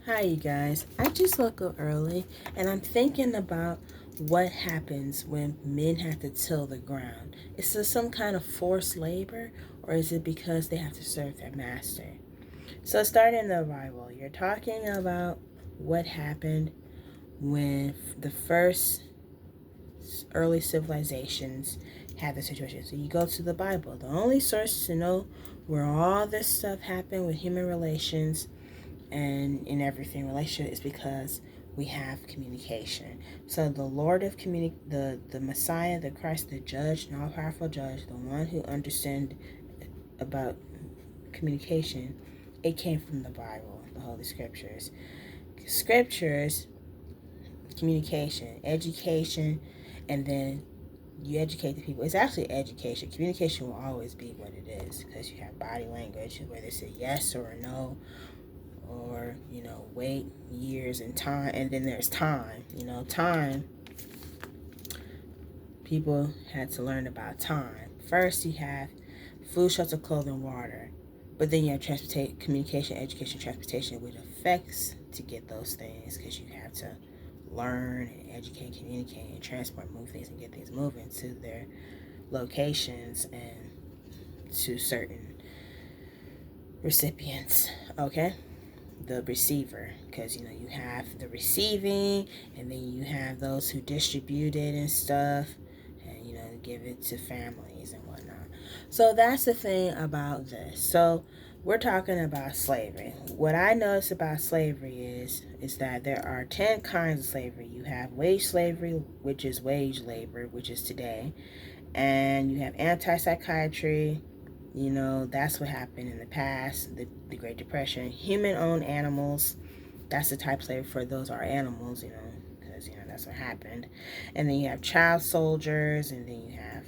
Hi, you guys. I just woke up early and I'm thinking about what happens when men have to till the ground. Is this some kind of forced labor or is it because they have to serve their master? So, starting in the Bible, you're talking about what happened when the first early civilizations had the situation. So, you go to the Bible, the only source to know where all this stuff happened with human relations and in everything relationship is because we have communication. So the Lord of the Messiah, the Christ, the judge, an all-powerful judge, the one who understood about communication, it came from the Bible, the Holy Scriptures. Scriptures, communication, education, and then you educate the people. It's actually education. Communication will always be what it is because you have body language, whether it's a yes or a no, or wait years and time, and then there's time. Time, people had to learn about time. First you have food, shelter, clothing, water, but then you have transportation, communication, education, transportation, which affects to get those things because you have to learn and educate, communicate, and transport, move things and get things moving to their locations and to certain recipients. Okay, the receiver, because you have the receiving, and then you have those who distribute it and stuff, and give it to families and whatnot. So that's the thing about this. So we're talking about slavery. What I notice about slavery is that there are 10 kinds of slavery. You have wage slavery, which is wage labor, which is today, and you have anti-psychiatry. That's what happened in the past, the Great Depression. Human owned animals, that's the type of slavery. For those are animals, because that's what happened. And then you have child soldiers, and then you have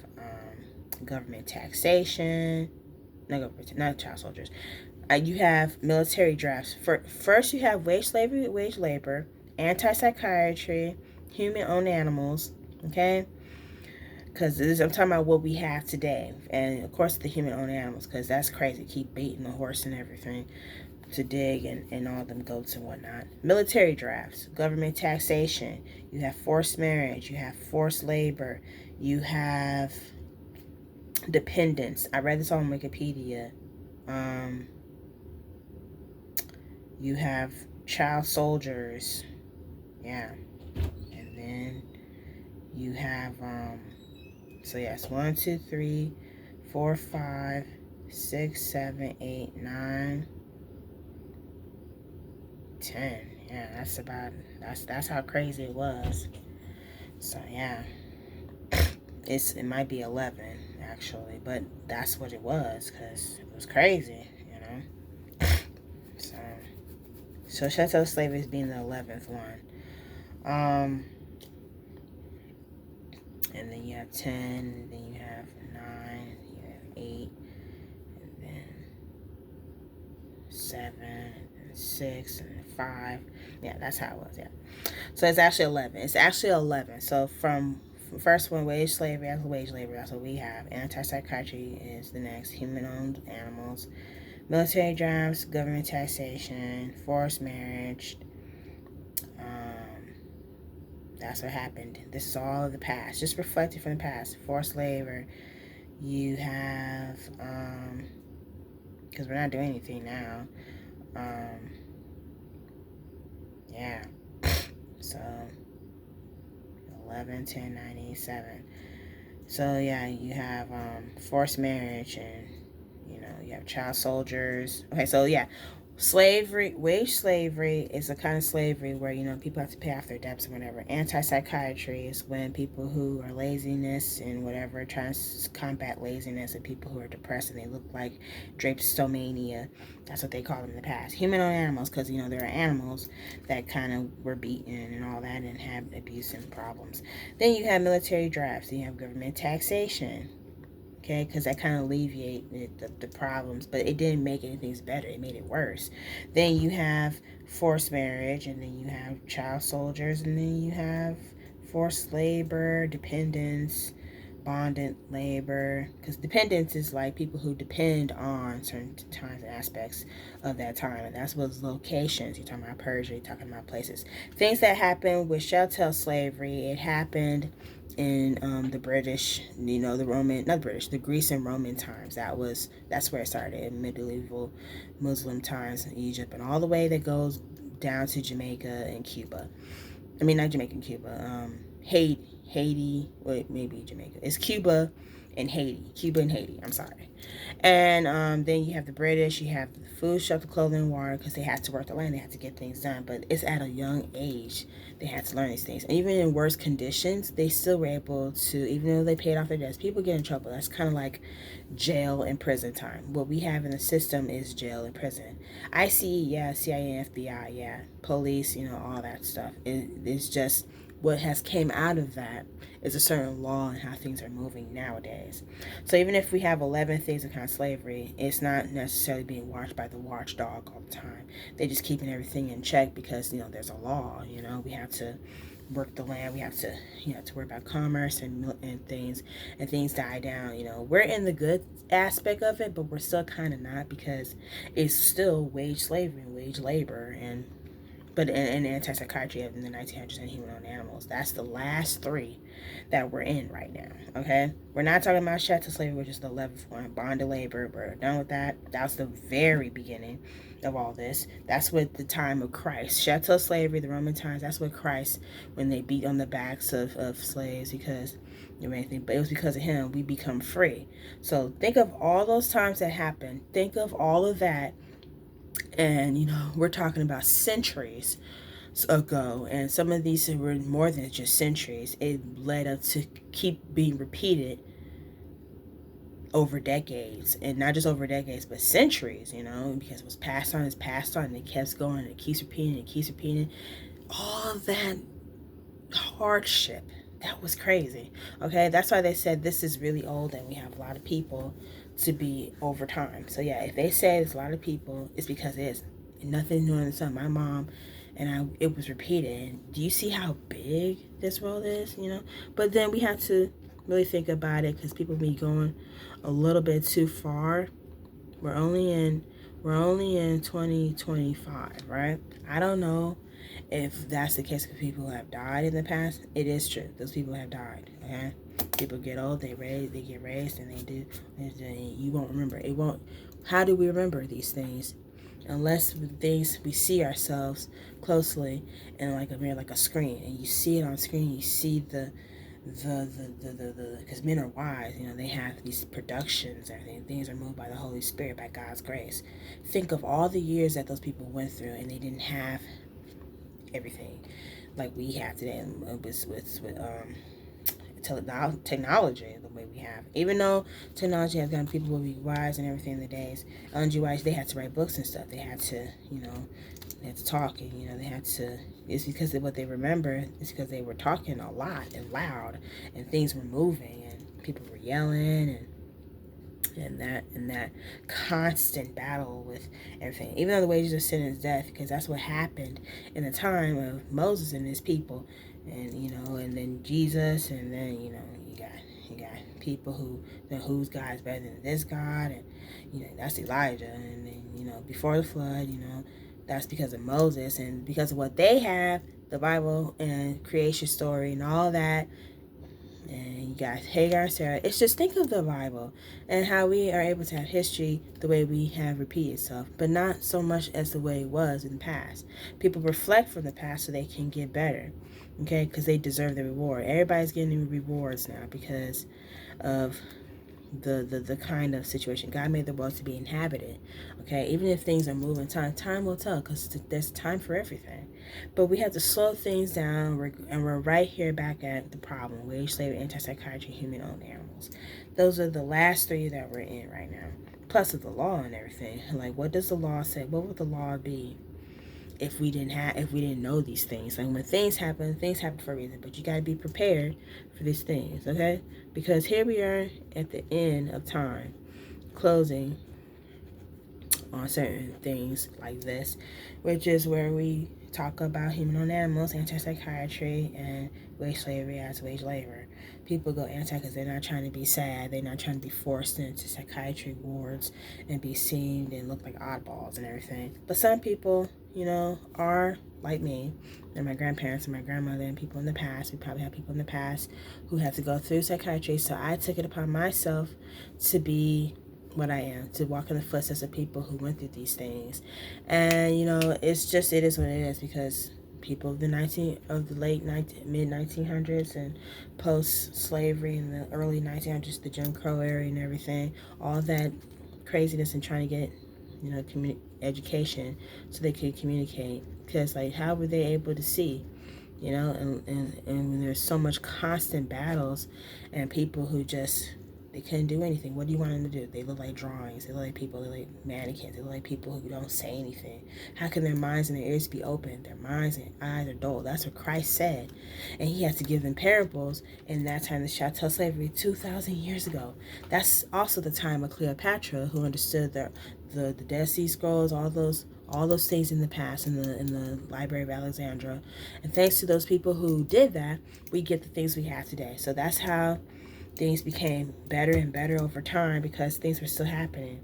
government taxation. No, government, not child soldiers. You have military drafts. First, you have wage slavery, wage labor, anti psychiatry, human owned animals. Okay, because I'm talking about what we have today, and of course the human owned animals, because that's crazy. Keep beating the horse and everything to dig, and all them goats and whatnot. Military drafts, government taxation. You have forced marriage. You have forced labor. You have dependence. I read this on Wikipedia. Um, you have child soldiers. Yeah, and then you have so yes, 1, 2, 3, 4, 5, 6, 7, 8, 9, 10. Yeah, that's how crazy it was. So yeah, it might be 11 actually, but that's what it was because it was crazy. So chattel slavery is being the 11th one. And then you have 10, and then you have 9, you have 8, and then 7, and 6, and 5. Yeah, that's how it was. Yeah. So it's actually 11. It's actually 11. So from first one, wage slavery, that's wage labor. That's what we have. Anti-psychiatry is the next. Human-owned animals. Military drives, government taxation, forced marriage. That's what happened. This is all of the past. Just reflected from the past. Forced labor. You have, because we're not doing anything now. Yeah. So 11, 10, 9, 8, 7. So yeah, you have forced marriage, and you have child soldiers. Okay, so yeah, slavery, wage slavery is a kind of slavery where people have to pay off their debts and whatever. Anti-psychiatry is when people who are laziness and whatever, trying to combat laziness, and people who are depressed and they look like drapetomania. That's what they call them in the past. Human on animals, because there are animals that kind of were beaten and all that and have abuse and problems. Then you have military drafts. Then you have government taxation. Okay, because that kind of alleviated the problems, but it didn't make anything better. It made it worse. Then you have forced marriage, and then you have child soldiers, and then you have forced labor, dependence, bonded labor, because dependence is like people who depend on certain times and aspects of that time, and that's what locations. You're talking about Persia, you're talking about places, things that happened with chattel slavery. It happened in the British, the Roman, not British, the Greece and Roman times. That's where it started, in medieval Muslim times in Egypt, and all the way that goes down to Jamaica and Cuba. I mean, not Jamaica and Cuba. Haiti. Wait, maybe Jamaica. It's Cuba and Haiti. Cuba and Haiti. I'm sorry. And then you have the British. You have the food, shelter, clothing, and water, because they had to work the land. They had to get things done. But it's at a young age they had to learn these things. And even in worse conditions, they still were able to, even though they paid off their debts, people get in trouble. That's kind of like jail and prison time. What we have in the system is jail and prison. I see, yeah, CIA, FBI, yeah, police, all that stuff. It's just what has came out of that is a certain law and how things are moving nowadays. So even if we have 11 things of kind of slavery, it's not necessarily being watched by the watchdog all the time. They're just keeping everything in check because, there's a law. We have to work the land. We have to, to worry about commerce and things die down. We're in the good aspect of it, but we're still kind of not, because it's still wage slavery and wage labor, but in anti-psychiatry in the 1900s and human-owned animals. That's the last three that we're in right now, okay? We're not talking about chattel slavery, which is the 11th one, bonded labor. We're done with that. That was the very beginning of all this. That's with the time of Christ. Chattel slavery, the Roman times, that's what Christ, when they beat on the backs of slaves because anything, but it was because of him we become free. So think of all those times that happened. Think of all of that. And we're talking about centuries ago, and some of these were more than just centuries. It led up to keep being repeated over decades, and not just over decades, but centuries, because it was passed on, and it keeps going, and it keeps repeating. All that hardship, that was crazy. Okay, that's why they said this is really old, and we have a lot of people to be over time. So yeah, if they say it's a lot of people, it's because it is. Nothing new in the sun. My mom and it was repeated. And do you see how big this world is? But then we have to really think about it, because people be going a little bit too far. We're only in 2025, right? I don't know if that's the case for people who have died in the past. It is true. Those people have died. Okay, people get old, they get raised, and they do. You won't remember. It won't. How do we remember these things? Unless things we see ourselves closely in like a mirror, like a screen, and you see it on screen. You see the because men are wise, they have these productions, everything. Things are moved by the Holy Spirit, by God's grace. Think of all the years that those people went through, and they didn't have everything like we have today with technology the way we have. Even though technology has gotten people will be wise and everything in the days, wise, they had to write books and stuff. They had to, they had to talk, and they had to. It's because of what they remember. It's because they were talking a lot and loud, and things were moving, and people were yelling, and that constant battle with everything. Even though the wages of sin is death, because that's what happened in the time of Moses and his people, and and then Jesus, and then you got people whose God is better than this God, and that's Elijah, and then before the flood, that's because of Moses, and because of what they have, the Bible and creation story and all that. And you got Hagar and Sarah. It's just, think of the Bible and how we are able to have history the way we have repeated itself, but not so much as the way it was in the past. People reflect from the past so they can get better, okay? Because they deserve the reward. Everybody's getting rewards now because of the kind of situation. God made the world to be inhabited, okay? Even if things are moving, time will tell, because there's time for everything. But we have to slow things down, and we're right here back at the problem: wage slavery, anti-psychiatry, human-owned animals. Those are the last three that we're in right now, plus of the law and everything. Like, what does the law say? What would the law be if we didn't know these things? And when things happen for a reason, but you got to be prepared for these things, okay? Because here we are at the end of time, closing on certain things like this, which is where we talk about human on animals, anti-psychiatry, and wage slavery as wage labor. People go anti because they're not trying to be sad. They're not trying to be forced into psychiatry wards and be seen and look like oddballs and everything. But some people, are like me and my grandparents and my grandmother and people in the past. We probably have people in the past who have to go through psychiatry. So I took it upon myself to be what I am, to walk in the footsteps of people who went through these things. And it is what it is, because people of the mid 1900s and post slavery in the early 1900s, the Jim Crow era and everything, all that craziness and trying to get education so they could communicate, because how were they able to see, and when there's so much constant battles and people who just, they couldn't do anything. What do you want them to do? They look like drawings. They look like people. They look like mannequins. They look like people who don't say anything. How can their minds and their ears be open? Their minds and eyes are dull. That's what Christ said. And he has to give them parables in that time, the chattel slavery 2,000 years ago. That's also the time of Cleopatra, who understood the Dead Sea Scrolls, all those things in the past in the Library of Alexandria. And thanks to those people who did that, we get the things we have today. So that's how things became better and better over time, because things were still happening.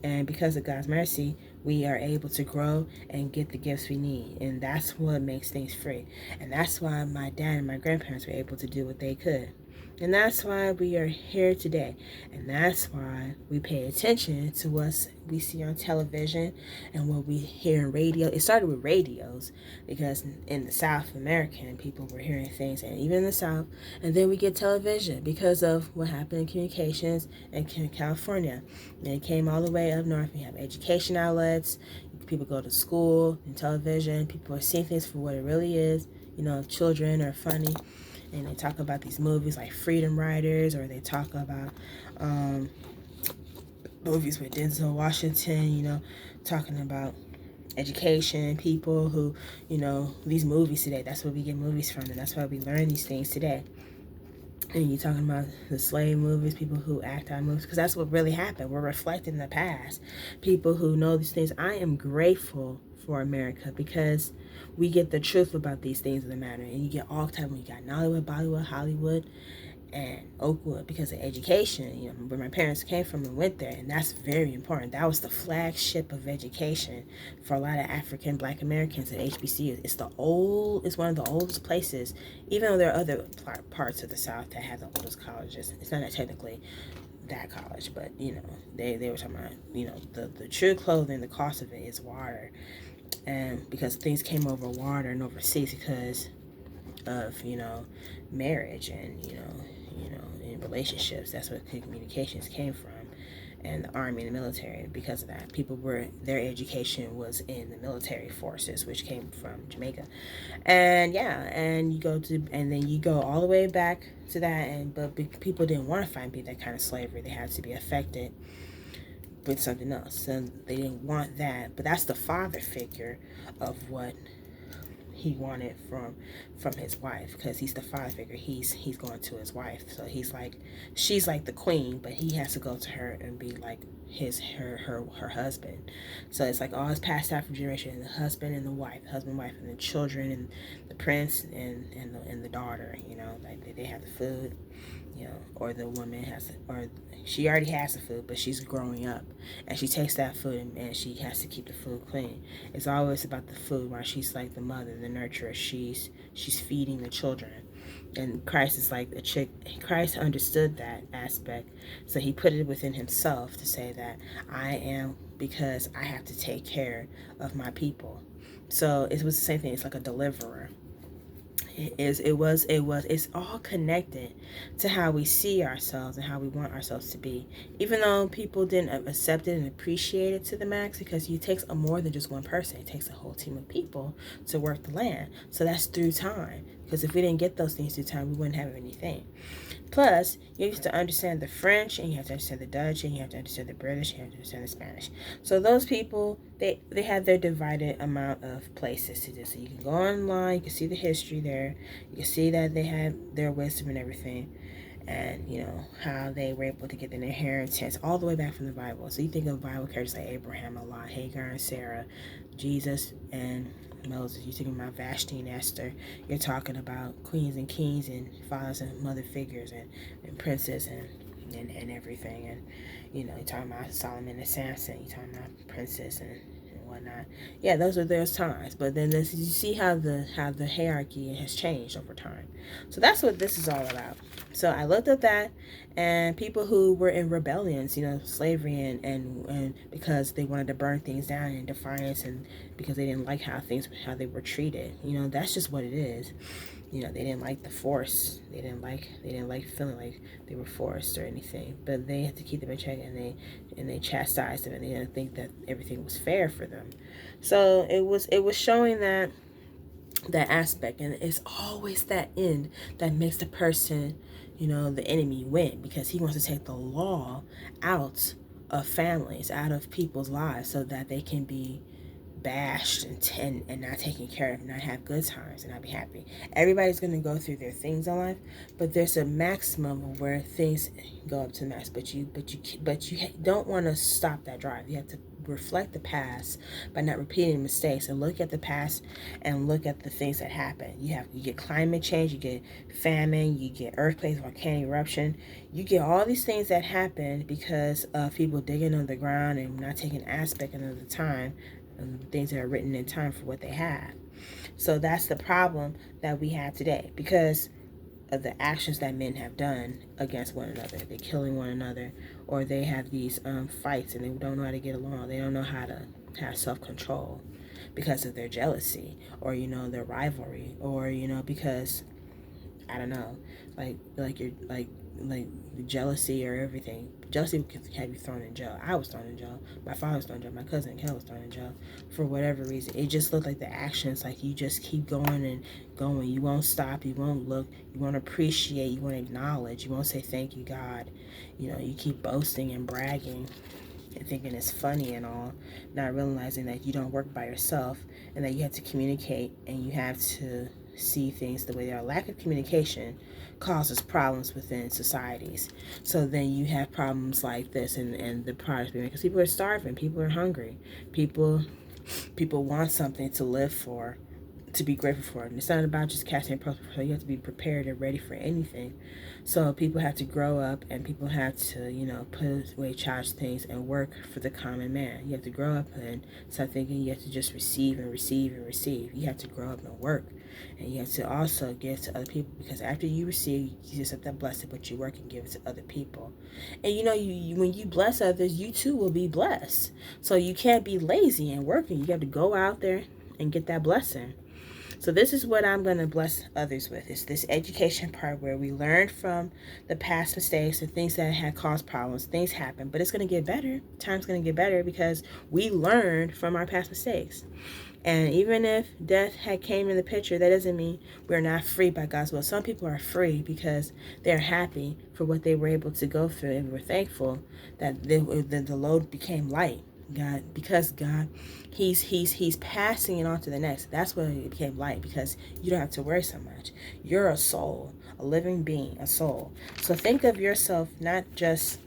And because of God's mercy, we are able to grow and get the gifts we need. And that's what makes things free. And that's why my dad and my grandparents were able to do what they could. And that's why we are here today. And that's why we pay attention to what we see on television and what we hear in radio. It started with radios, because in the South American, people were hearing things, and even in the South. And then we get television because of what happened in communications in California. And it came all the way up north. We have education outlets. People go to school and television. People are seeing things for what it really is. Children are funny. And they talk about these movies like Freedom Riders, or they talk about movies with Denzel Washington, talking about education, people who, these movies today, that's where we get movies from, and that's why we learn these things today. And you're talking about the slave movies, people who act out movies, because that's what really happened. We're reflecting the past. People who know these things. I am grateful for America, because we get the truth about these things of the matter. And you get all the time. You got Nollywood, Bollywood, Hollywood, and Oakwood, because of education, where my parents came from and went there. And that's very important. That was the flagship of education for a lot of African Black Americans at HBCU. It's one of the oldest places, even though there are other parts of the South that have the oldest colleges. It's not technically that college, but they were talking about the true clothing, the cost of it is water, and because things came over water and overseas because of marriage and in relationships. That's where communications came from, and the army and the military. Because of that, their education was in the military forces, which came from Jamaica. And then you go all the way back to that, but people didn't want to be that kind of slavery. They had to be affected with something else, and they didn't want that. But that's the father figure of what he wanted from his wife, because he's the father figure. He's going to his wife, so she's like the queen, but he has to go to her and be like her husband. So it's like all it's passed down from generation, the husband and the wife, and the children, and the prince and the daughter. Like they have the food, or the woman or she already has the food, but she's growing up, and she takes that food and she has to keep the food clean. It's always about the food, while she's like the mother, the nurturer. She's feeding the children. And Christ is like a chick. Christ understood that aspect, so he put it within himself to say that I am, because I have to take care of my people. So it was the same thing. It's like a deliverer. It's all connected to how we see ourselves and how we want ourselves to be. Even though people didn't accept it and appreciate it to the max, because it takes more than just one person. It takes a whole team of people to work the land. So that's through time. Because if we didn't get those things through time, we wouldn't have anything. Plus, you have to understand the French, and you have to understand the Dutch, and you have to understand the British, and you have to understand the Spanish. So those people, they have their divided amount of places to do. So you can go online, you can see the history there, you can see that they have their wisdom and everything. and how they were able to get an inheritance all the way back from the Bible. So you think of Bible characters like Abraham, Lot, Hagar, and Sarah, Jesus, and Moses. You think about Vashti and Esther. You're talking about queens and kings and fathers and mother figures and princes and everything. And you're talking about Solomon and Samson. You're talking about princess and whatnot. Yeah, those are those times. But then you see how the hierarchy has changed over time. So that's what this is all about. So I looked at that, and people who were in rebellions, slavery and because they wanted to burn things down in defiance, and because they didn't like how they were treated. That's just what it is. They didn't like the force. They didn't like feeling like they were forced or anything. But they had to keep them in check, and they chastised them, and they didn't think that everything was fair for them. So it was showing that aspect, and it's always that end that makes the person, the enemy, win, because he wants to take the law out of families, out of people's lives, so that they can be bashed and not taken care of, not have good times, and not be happy. Everybody's going to go through their things in life, but there's a maximum where things go up to the max. But you don't want to stop that drive. You have to reflect the past by not repeating mistakes, and look at the past and look at the things that happen. You get climate change, you get famine, you get earthquakes, volcanic eruption. You get all these things that happen because of people digging under the ground and not taking aspect of the time, things that are written in time for what they have. So that's the problem that we have today, because of the actions that men have done against one another. They're killing one another, or they have these fights and they don't know how to get along. They don't know how to have self-control because of their jealousy, or their rivalry, or because I don't know, like you're like jealousy or everything. Jealousy can have you thrown in jail. I was thrown in jail. My father was thrown in jail. My cousin Kel was thrown in jail for whatever reason. It just looked like the actions, like you just keep going and going. You won't stop. You won't look. You won't appreciate. You won't acknowledge. You won't say thank you, God. You keep boasting and bragging and thinking it's funny and all, not realizing that you don't work by yourself, and that you have to communicate, and you have to see things the way they are. Lack of communication causes problems within societies. So then you have problems like this, and the products being, because people are starving, people are hungry, people want something to live for, to be grateful for. And it's not about just casting a purpose. You have to be prepared and ready for anything. So people have to grow up, and people have to, put away childish things and work for the common man. You have to grow up and start thinking you have to just receive and receive and receive. You have to grow up and work. And you have to also give to other people, because after you receive, you just have that blessing, but you work and give it to other people. And you when you bless others, you too will be blessed. So you can't be lazy and working. You have to go out there and get that blessing. So this is what I'm going to bless others with. It's this education part where we learn from the past mistakes and things that had caused problems. Things happen, but it's going to get better. Time's going to get better because we learned from our past mistakes. And even if death had came in the picture, that doesn't mean we're not free by God's will. Some people are free because they're happy for what they were able to go through, and we're thankful that the load became light. Because God, He's passing it on to the next. That's why it became light, because you don't have to worry so much. You're a soul, a living being, a soul. So think of yourself not just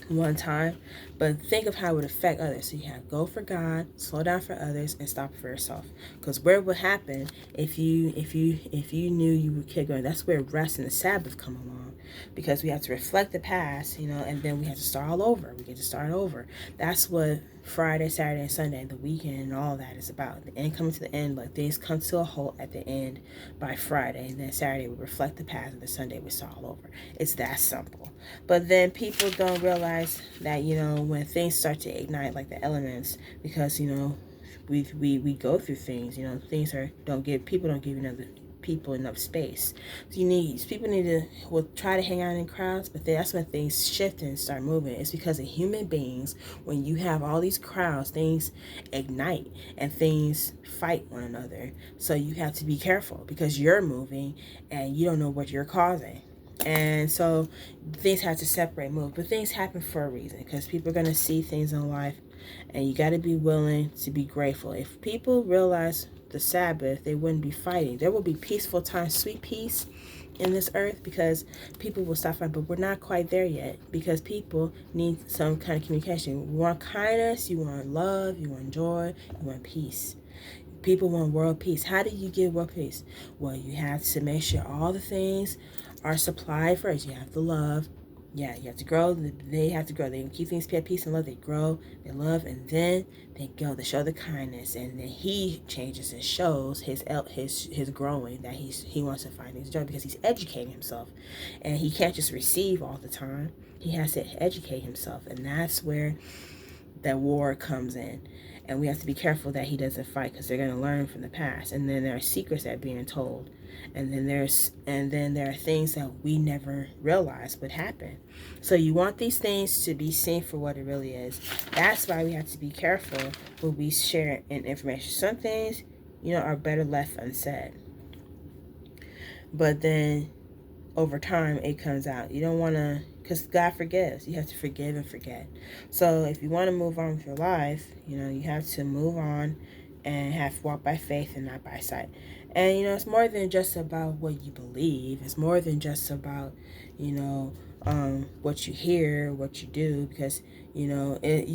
one time, but think of how it would affect others. So you have go for God, slow down for others, and stop for yourself. Because where would happen if you knew you would keep going? That's where rest and the Sabbath come along, because we have to reflect the past, and then we have to start all over. We get to start over. That's what Friday, Saturday, and Sunday, the weekend, and all that is about. The end coming to the end, like things come to a halt at the end by Friday, and then Saturday we reflect the past, and then Sunday we start all over. It's that simple. But then people don't realize that, when things start to ignite, like the elements, because we go through things. Things people don't give people enough space. So people need to try to hang out in crowds, but that's when things shift and start moving. It's because of human beings. When you have all these crowds, things ignite and things fight one another. So you have to be careful, because you're moving and you don't know what you're causing. And so things have to separate, move. But things happen for a reason, because people are going to see things in life, and you got to be willing to be grateful. If people realize the Sabbath, they wouldn't be fighting. There will be peaceful times, sweet peace in this earth, because people will stop fighting, but we're not quite there yet, because people need some kind of communication. You want kindness, you want love, you want joy, you want peace. People want world peace. How do you give world peace? Well, you have to make sure all the things are supplied first. You have to love. Yeah, you have to grow. They have to grow. They keep things at peace and love. They grow, they love, and then they go. They show the kindness, and then he changes and shows his growing, that he wants to find his joy, because he's educating himself, and he can't just receive all the time. He has to educate himself, and that's where that war comes in. And we have to be careful that he doesn't fight, because they're going to learn from the past. And then there are secrets that are being told. And then there are things that we never realized would happen. So you want these things to be seen for what it really is. That's why we have to be careful when we share information. Some things, are better left unsaid. But then over time it comes out. You don't want to, because God forgives. You have to forgive and forget. So if you want to move on with your life, you have to move on and have walk by faith and not by sight. And it's more than just about what you believe. It's more than just about what you hear, what you do, because you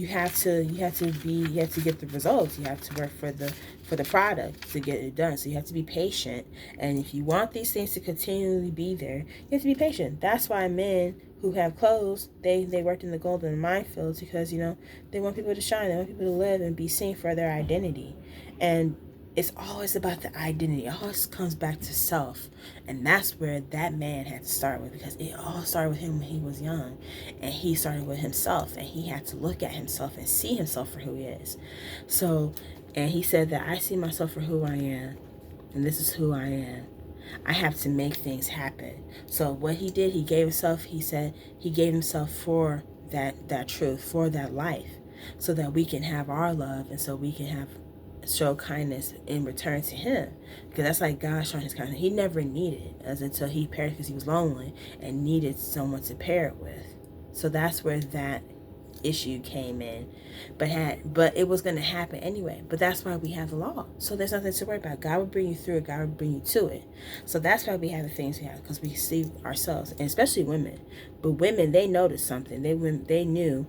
have to get the results. You have to work for the product to get it done. So you have to be patient. And if you want these things to continually be there, you have to be patient. That's why men who have clothes, they worked in the gold and minefields, because they want people to shine. They want people to live and be seen for their identity. And it's always about the identity. It always comes back to self. And that's where that man had to start with, because it all started with him when he was young. And he started with himself, and he had to look at himself and see himself for who he is. So, and he said that I see myself for who I am, and this is who I am. I have to make things happen. So what he did, he gave himself, he said he gave himself for that truth, for that life, so that we can have our love, and so we can show kindness in return to him, because that's like God showing his kindness. He never needed it until he paired, because he was lonely and needed someone to pair it with. So that's where that issue came in, but it was going to happen anyway. But that's why we have the law, so there's nothing to worry about. God will bring you through it. God will bring you to it. So that's why we have the things we have, because we see ourselves, and especially women. But women, they noticed something. They knew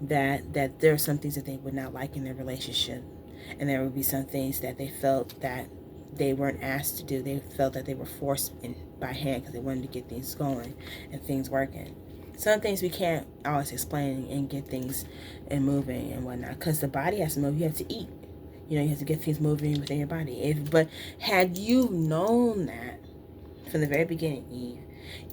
that there are some things that they would not like in their relationship. And there would be some things that they felt that they weren't asked to do. They felt that they were forced in by hand, because they wanted to get things going and things working. Some things we can't always explain and get things and moving and whatnot, because the body has to move. You have to eat. You have to get things moving within your body. But had you known that from the very beginning, Eve,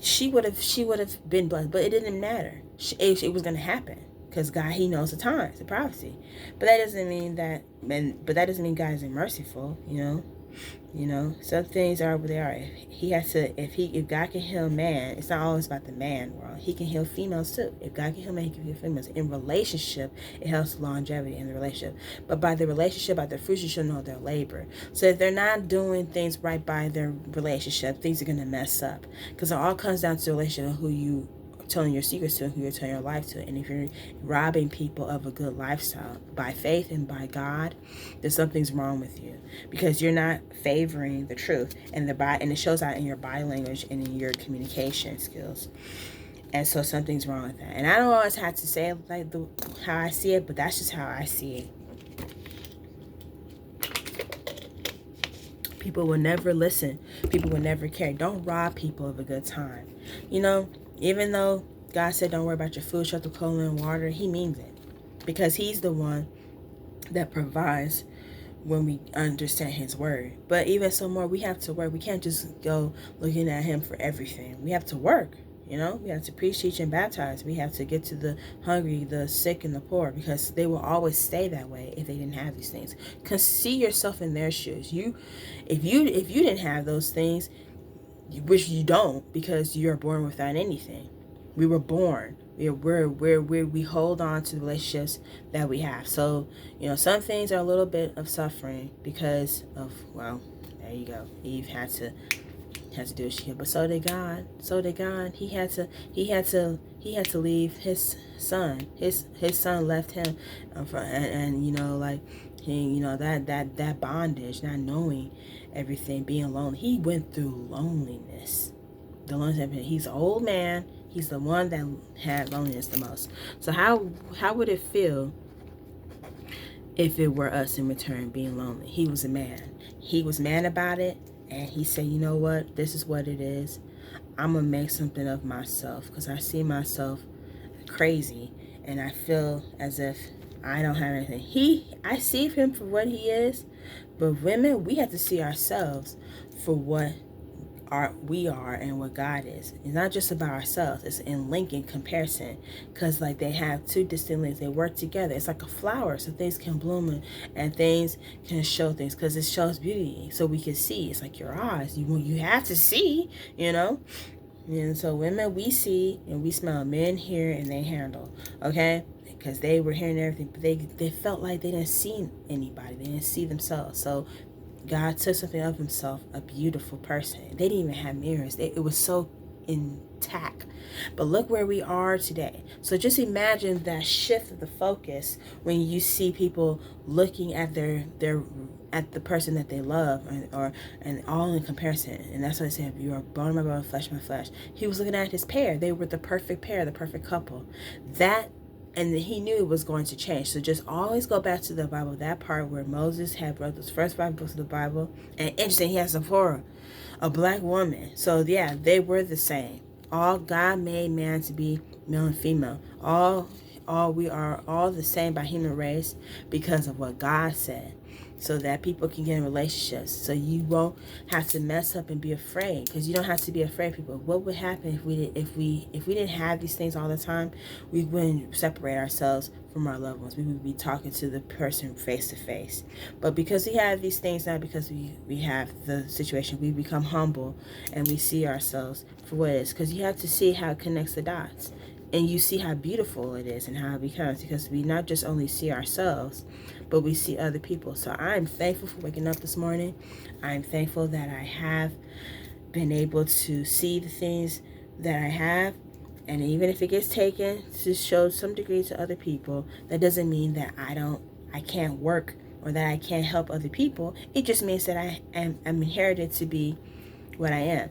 she would have been blessed. But it didn't matter. It was going to happen. Because God, he knows the times, the prophecy. But that doesn't mean God isn't merciful, Some things are what they are. If God can heal man, it's not always about the man world. He can heal females too. If God can heal man, he can heal females. In relationship, it helps longevity in the relationship. But by the relationship, by their fruits, you should know their labor. So if they're not doing things right by their relationship, things are going to mess up. Because it all comes down to the relationship of who you telling your secrets to, who you're telling your life to. And if you're robbing people of a good lifestyle by faith and by God, then something's wrong with you, because you're not favoring the truth, and it shows out in your body language and in your communication skills. And so something's wrong with that. And I don't always have to say it like how I see it, but that's just how I see it. People will never listen. People will never care. Don't rob people of a good time. Even though God said don't worry about your food, shelter, clothing, and water, he means it. Because he's the one that provides when we understand his word. But even so more, we have to work. We can't just go looking at him for everything. We have to work. We have to preach, teach, and baptize. We have to get to the hungry, the sick, and the poor, because they will always stay that way if they didn't have these things. Because see yourself in their shoes. If you didn't have those things, which you don't, because you're born without anything. We were born. We hold on to the relationships that we have. So, some things are a little bit of suffering because of, there you go. Eve had to do what she could, but so did God. He had to leave his son. His son left him, that bondage, not knowing everything, being alone. He went through loneliness. the loneliness. He's an old man. He's the one that had loneliness the most. So how would it feel if it were us in return being lonely? He was a man. He was man about it, and he said, you know what? This is what it is. I'm going to make something of myself because I see myself crazy, and I feel as if I don't have anything. I see him for what he is, but women, we have to see ourselves for what we are and what God is. It's not just about ourselves. It's in link and comparison, because like they have two distinct links. They work together. It's like a flower, so things can bloom and things can show things, because it shows beauty, so we can see. It's like your eyes. You have to see, you know. And so women, we see and we smell. Men hear and they handle. Okay, because they were hearing everything, but they felt like they didn't see anybody. They didn't see themselves. So God took something of himself, a beautiful person. They didn't even have mirrors. It was so intact. But look where we are today. So just imagine that shift of the focus when you see people looking at at the person that they love, and all in comparison. And that's what I said, you are bone of my bone, flesh of my flesh. He was looking at his pair. They were the perfect pair, the perfect couple. And he knew it was going to change. So just always go back to the Bible, that part where Moses had wrote those first 5 books of the Bible. And interesting, he has Zipporah, a black woman. So yeah, they were the same. All God made man to be male and female. We are all the same by human race because of what God said, so that people can get in relationships. So you won't have to mess up and be afraid, because you don't have to be afraid, people. What would happen if we didn't have these things all the time? We wouldn't separate ourselves from our loved ones. We would be talking to the person face to face. But because we have these things now, because we have the situation, we become humble and we see ourselves for what it is, because you have to see how it connects the dots. And you see how beautiful it is and how it becomes, because we not just only see ourselves, but we see other people. So I'm thankful for waking up this morning. I'm thankful that I have been able to see the things that I have. And even if it gets taken to show some degree to other people, that doesn't mean that I can't work or that I can't help other people. It just means that I'm inherited to be what I am.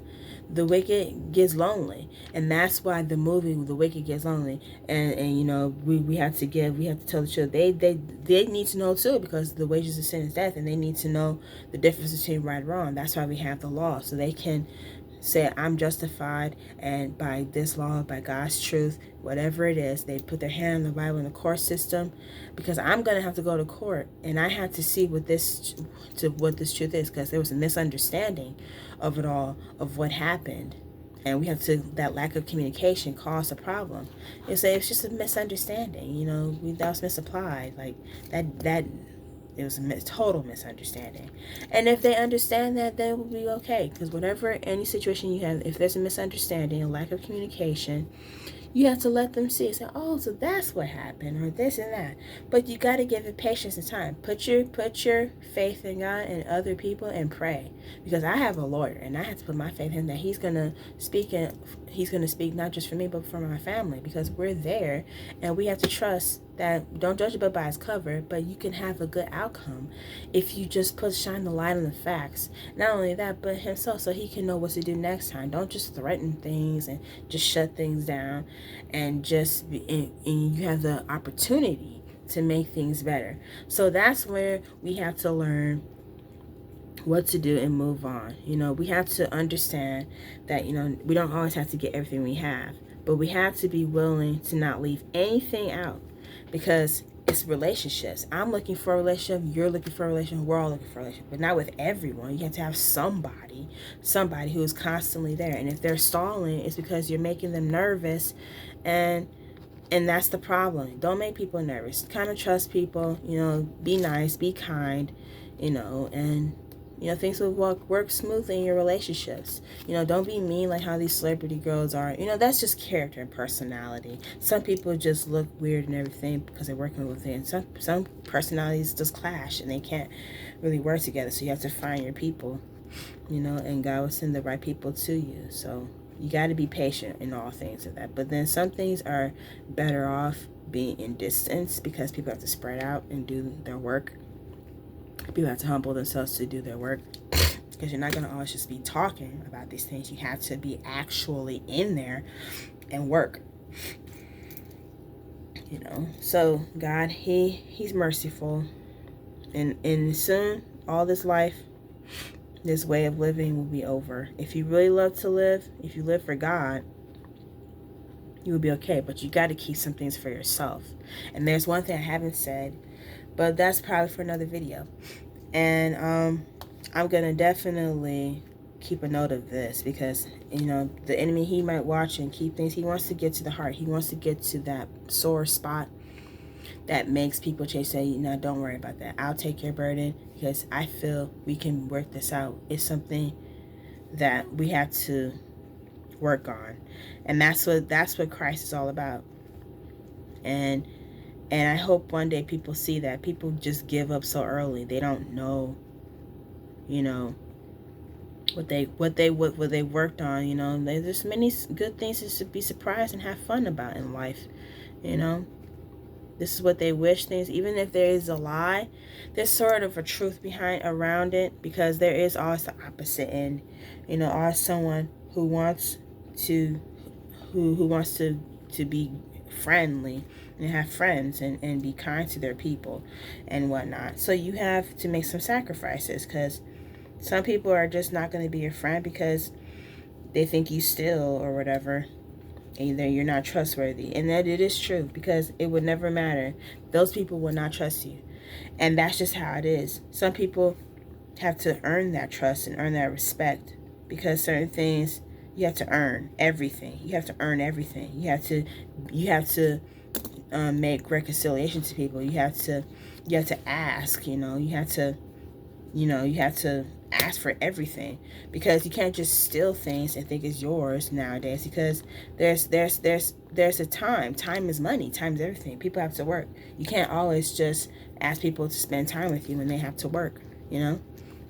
The wicked gets lonely, and that's why the movie The Wicked Gets Lonely. And you know, we have to tell the truth. They need to know too, because the wages of sin is death, and they need to know the difference between right and wrong. That's why we have the law, so they can say, I'm justified, and by this law, by God's truth, whatever it is, they put their hand on the Bible in the court system, because I'm going to have to go to court, and I have to see what this truth is, because there was a misunderstanding of it all, of what happened. And we have to, that lack of communication caused a problem. You say it's just a misunderstanding, you know, that was misapplied, like that it was a total misunderstanding. And if they understand that, then it will be okay. Because whatever, any situation you have, if there's a misunderstanding, a lack of communication, you have to let them see. Say, oh, so that's what happened, or this and that. But you got to give it patience and time. Put your faith in God and other people and pray. Because I have a lawyer, and I have to put my faith in that he's gonna speak, and he's gonna speak not just for me but for my family. Because we're there, and we have to trust that. Don't judge a book by its cover, but you can have a good outcome if you just shine the light on the facts. Not only that, but himself, so he can know what to do next time. Don't just threaten things and just shut things down, and you have the opportunity to make things better. So that's where we have to learn what to do and move on. You know, we have to understand that, you know, we don't always have to get everything we have, but we have to be willing to not leave anything out, because it's relationships. I'm looking for a relationship, you're looking for a relationship, we're all looking for a relationship, but not with everyone. You have to have somebody who is constantly there. And if they're stalling, it's because you're making them nervous, and that's the problem. Don't make people nervous. Kind of trust people, you know, be nice, be kind, you know, and you know, things will work smoothly in your relationships. You know, don't be mean like how these celebrity girls are. You know, that's just character and personality. Some people just look weird and everything because they're working with it. And some personalities just clash and they can't really work together. So you have to find your people, you know, and God will send the right people to you. So you got to be patient in all things of that. But then some things are better off being in distance, because people have to spread out and do their work. People have to humble themselves to do their work. because you're not going to always just be talking about these things. You have to be actually in there and work. So God, he's merciful, and soon all this life, this way of living will be over. If you really love to live, if you live for God, you will be okay. But you got to keep some things for yourself. And there's one thing I haven't said, but that's probably for another video. And I'm gonna definitely keep a note of this, because the enemy, he might watch and keep things. He wants to get to the heart. He wants to get to that sore spot that makes people say, don't worry about that. I'll take your burden, because I feel we can work this out. It's something that we have to work on, and that's what Christ is all about. And I hope one day people see that. People just give up so early. They don't know, what they worked on. There's many good things to be surprised and have fun about in life. This is what they wish things. Even if there is a lie, there's sort of a truth around it, because there is always the opposite end. Always someone who wants to be friendly and have friends and be kind to their people and whatnot. So you have to make some sacrifices, because some people are just not going to be your friend because they think you steal or whatever. Either you're not trustworthy, and that it is true, because it would never matter. Those people will not trust you, and that's just how it is. Some people have to earn that trust and earn that respect, because certain things you have to earn. Everything you have to earn. Everything you have to make reconciliation to people. You have to ask. You have to ask for everything, because you can't just steal things and think it's yours nowadays, because there's a time is money. Time is everything. People have to work. You can't always just ask people to spend time with you when they have to work. I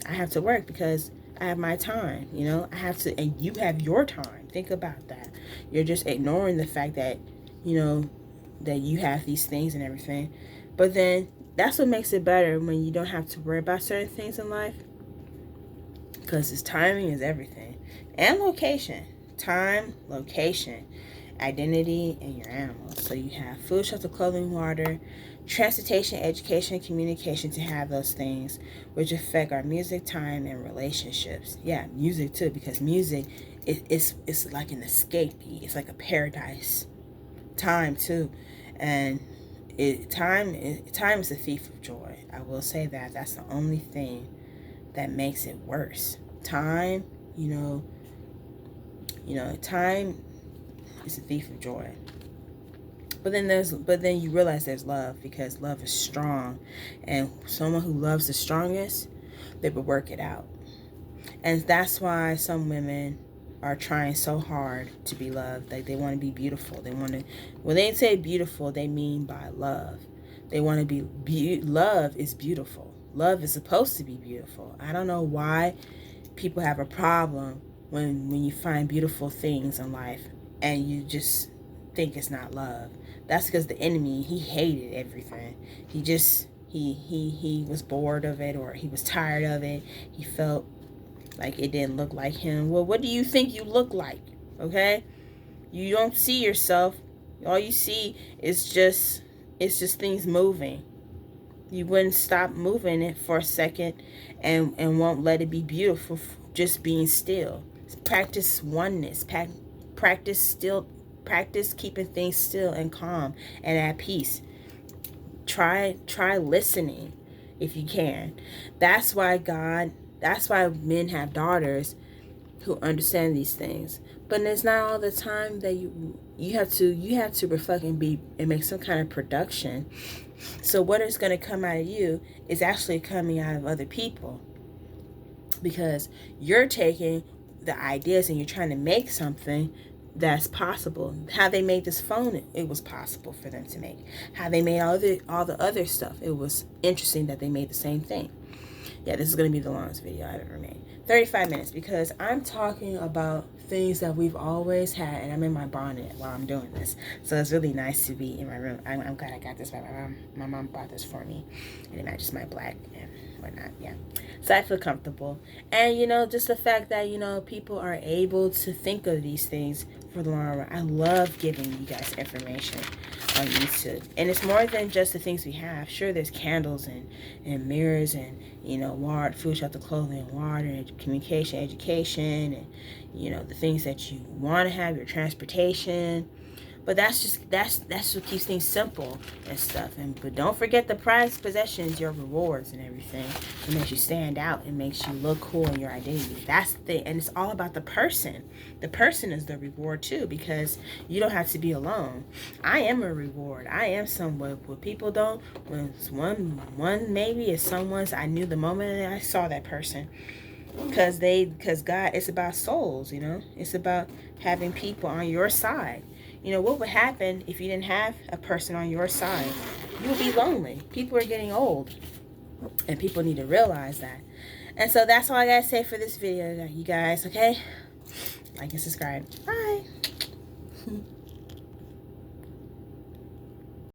have to work because I have my time. I have to, and you have your time. Think about that. You're just ignoring the fact that that you have these things and everything. But then that's what makes it better, when you don't have to worry about certain things in life, because its timing is everything. And location. Time, location, identity, and your animals. So you have food, shelter, clothing, water, transportation, education, communication, to have those things, which affect our music, time, and relationships. Yeah, music too, because music it's like an escape. It's like a paradise. Time too. And time is a thief of joy. I will say that. That's the only thing that makes it worse. Time, time is a thief of joy. But then you realize there's love, because love is strong, and someone who loves the strongest, they will work it out. And that's why some women are trying so hard to be loved. Like, they want to be beautiful. They want to, when they say beautiful, they mean by love. They want to be love is beautiful. Love is supposed to be beautiful. I don't know why people have a problem when you find beautiful things in life and you just think it's not love. That's because the enemy, he hated everything. He was bored of it, or he was tired of it. He felt like it didn't look like him. Well, what do you think you look like? Okay? You don't see yourself. All you see is just things moving. You wouldn't stop moving it for a second and won't let it be beautiful, just being still. Practice oneness. Practice keeping things still and calm and at peace. Try listening if you can. That's why men have daughters who understand these things. But it's not all the time that you have to reflect and make some kind of production. So what is going to come out of you is actually coming out of other people, because you're taking the ideas and you're trying to make something that's possible. How they made this phone, it was possible for them to make. How they made all the other stuff, it was interesting that they made the same thing. Yeah, this is going to be the longest video I've ever made. 35 minutes, because I'm talking about things that we've always had, and I'm in my bonnet while I'm doing this. So it's really nice to be in my room. I'm glad I got this by my mom. My mom bought this for me, and it matches my black whatnot. Yeah. So I feel comfortable. And, you know, just the fact that, you know, people are able to think of these things for the long run. I love giving you guys information on YouTube. And it's more than just the things we have. Sure, there's candles and mirrors and, you know, water, food, shelter, clothing, water, and communication, education, and, you know, the things that you want to have, your transportation. But that's what keeps things simple and stuff. But don't forget the prized possessions, your rewards and everything. It makes you stand out. It makes you look cool in your identity. That's the thing. And it's all about the person. The person is the reward too, because you don't have to be alone. I am a reward. I am someone. What people don't. When one maybe is someone's. I knew the moment that I saw that person. Because God, it's about souls. You know, it's about having people on your side. You know, what would happen if you didn't have a person on your side? You would be lonely. People are getting old. And people need to realize that. And so that's all I got to say for this video, you guys, okay? Like and subscribe. Bye.